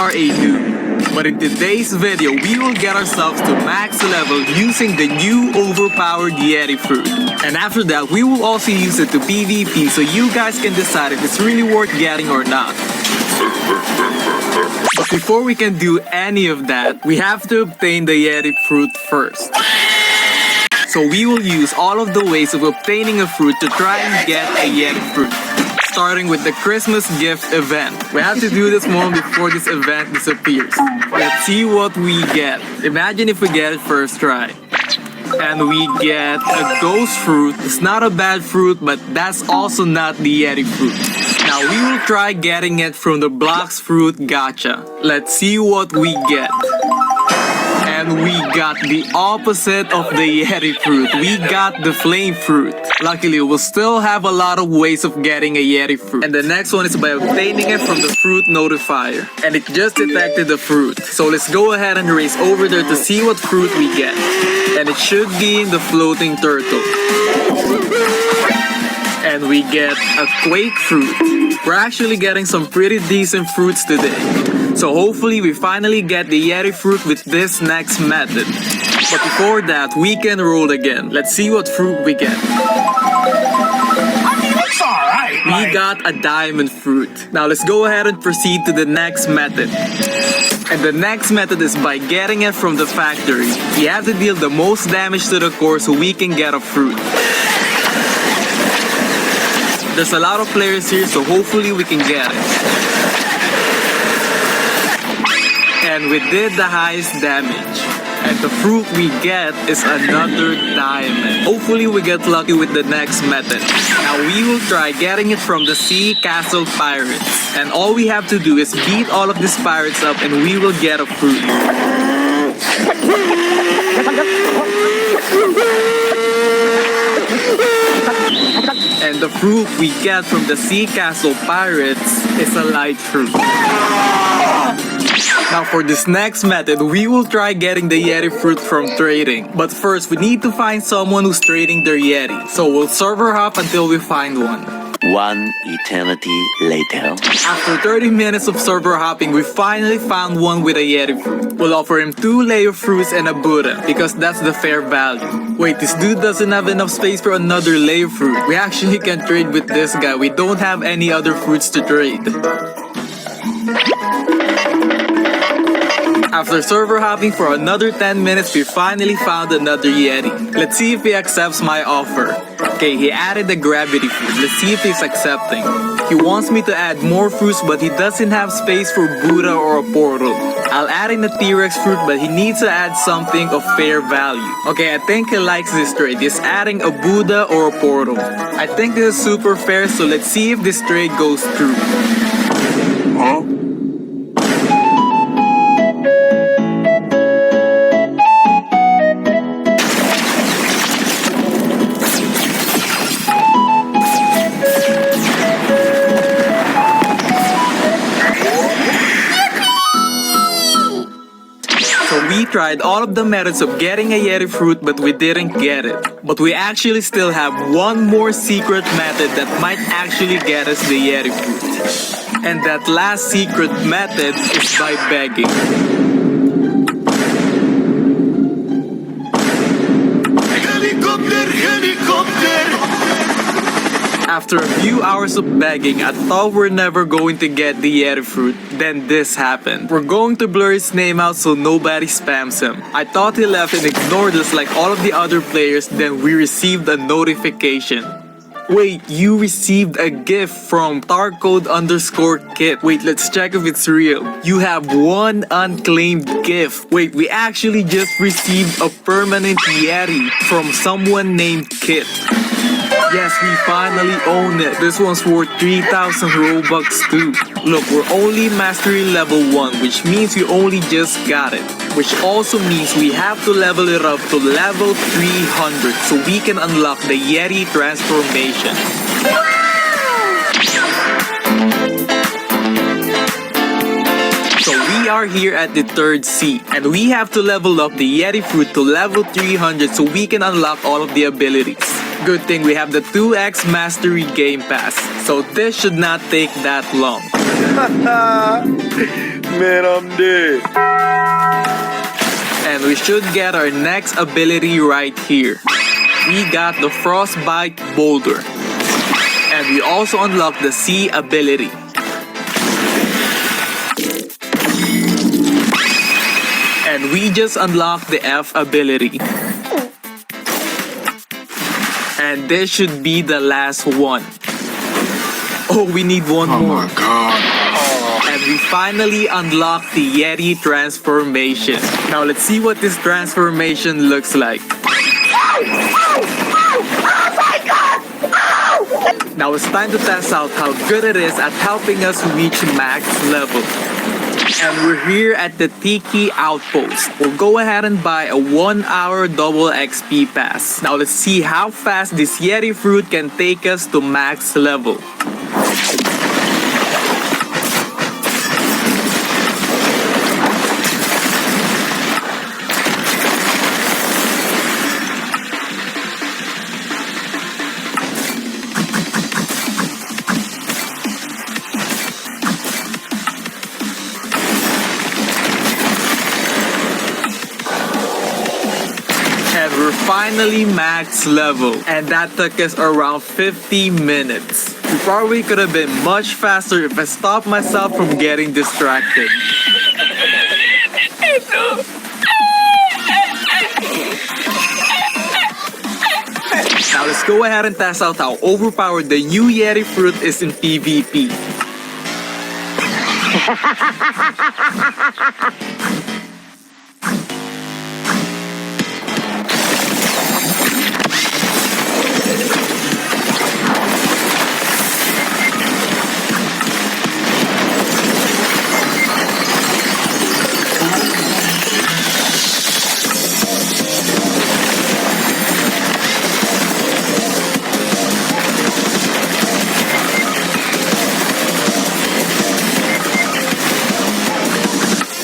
are a noob. But in today's video, we will get ourselves to max level using the new overpowered yeti fruit. And after that, we will also use it to PvP so you guys can decide if it's really worth getting or not. But before we can do any of that, we have to obtain the yeti fruit first. So we will use all of the ways of obtaining a fruit to try and get a yeti fruit. Starting with the Christmas gift event. We have to do this one before this event disappears. Let's see what we get. Imagine if we get it first try. And we get a ghost fruit. It's not a bad fruit, but that's also not the yeti fruit. Now we will try getting it from the blocks fruit gacha. Let's see what we get. And we got the opposite of the yeti fruit. We got the flame fruit. Luckily, we'll still have a lot of ways of getting a yeti fruit. And the next one is by obtaining it from the fruit notifier. And it just detected the fruit. So let's go ahead and race over there to see what fruit we get. And it should be the floating turtle. And we get a quake fruit. We're actually getting some pretty decent fruits today. So hopefully we finally get the yeti fruit with this next method. But before that, we can roll again. Let's see what fruit we get. It's alright. We got a diamond fruit. Now let's go ahead and proceed to the next method. And the next method is by getting it from the factory. We have to deal the most damage to the core so we can get a fruit. There's a lot of players here, so hopefully we can get it. And we did the highest damage. And the fruit we get is another diamond. Hopefully we get lucky with the next method. Now we will try getting it from the Sea Castle Pirates. And all we have to do is beat all of these pirates up and we will get a fruit. And the fruit we get from the Sea Castle Pirates is a light fruit. Now for this next method, we will try getting the yeti fruit from trading. But first, we need to find someone who's trading their yeti. So we'll server hop until we find one. One eternity later. After 30 minutes of server hopping, we finally found one with a yeti fruit. We'll offer him 2 layer fruits and a Buddha, because that's the fair value. Wait, this dude doesn't have enough space for another layer fruit. We actually can trade with this guy. We don't have any other fruits to trade. After server hopping for another 10 minutes, we finally found another yeti. Let's see if he accepts my offer. Okay, he added the gravity fruit. Let's see if he's accepting. He wants me to add more fruits, but he doesn't have space for Buddha or a portal. I'll add in the T-Rex fruit, but he needs to add something of fair value. Okay, I think he likes this trade. He's adding a Buddha or a portal. I think this is super fair, so let's see if this trade goes through. Huh? We tried all of the methods of getting a yeti fruit, but we didn't get it. But we actually still have one more secret method that might actually get us the yeti fruit. And that last secret method is by begging. After a few hours of begging, I thought we're never going to get the yeti fruit. Then this happened. We're going to blur his name out so nobody spams him. I thought he left and ignored us like all of the other players, then we received a notification. Wait, you received a gift from Tarcode_Kit. Wait, let's check if it's real. You have one unclaimed gift. Wait, we actually just received a permanent yeti from someone named Kit. Yes, we finally own it. This one's worth 3,000 Robux too. Look, we're only mastery level 1, which means we only just got it. Which also means we have to level it up to level 300 so we can unlock the Yeti transformation. So we are here at the 3rd sea, and we have to level up the Yeti fruit to level 300 so we can unlock all of the abilities. Good thing we have the 2x Mastery Game Pass, so this should not take that long. Man, I'm dead. And we should get our next ability right here. We got the Frostbite Boulder. And we also unlocked the Sea ability. And we just unlocked the F ability. And this should be the last one. Oh, we need one Oh more. my god. And we finally unlocked the Yeti transformation. Now let's see what this transformation looks like. Now it's time to test out how good it is at helping us reach max level. And we're here at the Tiki Outpost. We'll go ahead and buy a 1-hour double XP pass. Now let's see how fast this Yeti fruit can take us to max level. And we're finally max level. And that took us around 50 minutes. We probably could have been much faster if I stopped myself from getting distracted. Now let's go ahead and test out how overpowered the new Yeti fruit is in PvP.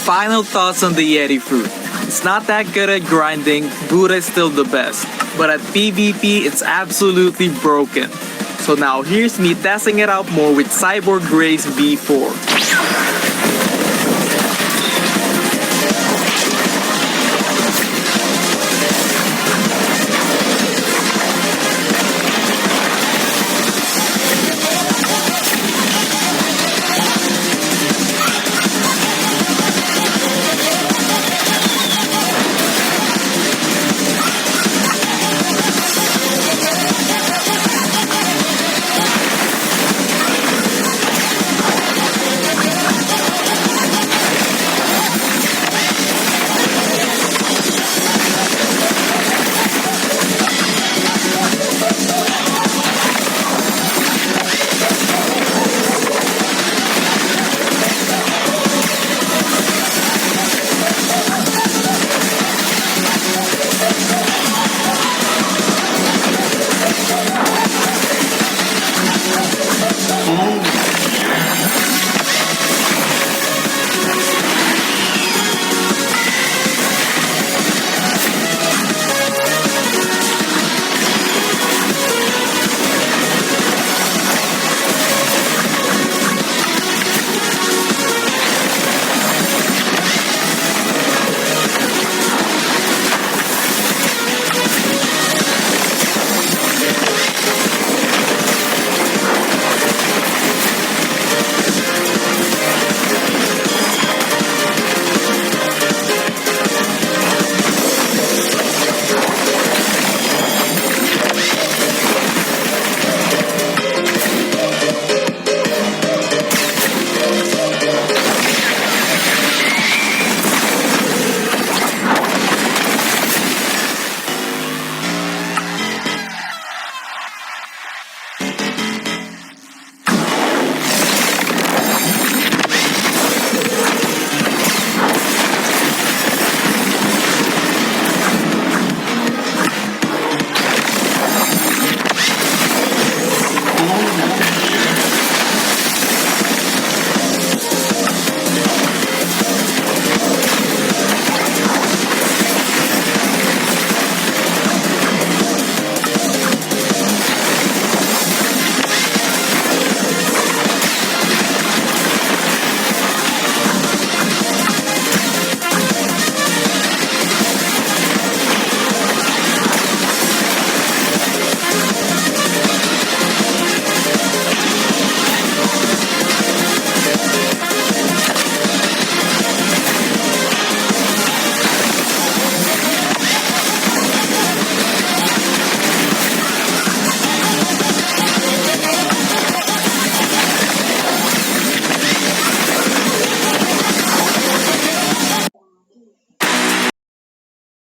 Final thoughts on the Yeti fruit. It's not that good at grinding, Buddha is still the best. But at PvP, it's absolutely broken. So now here's me testing it out more with Cyborg Grace V4.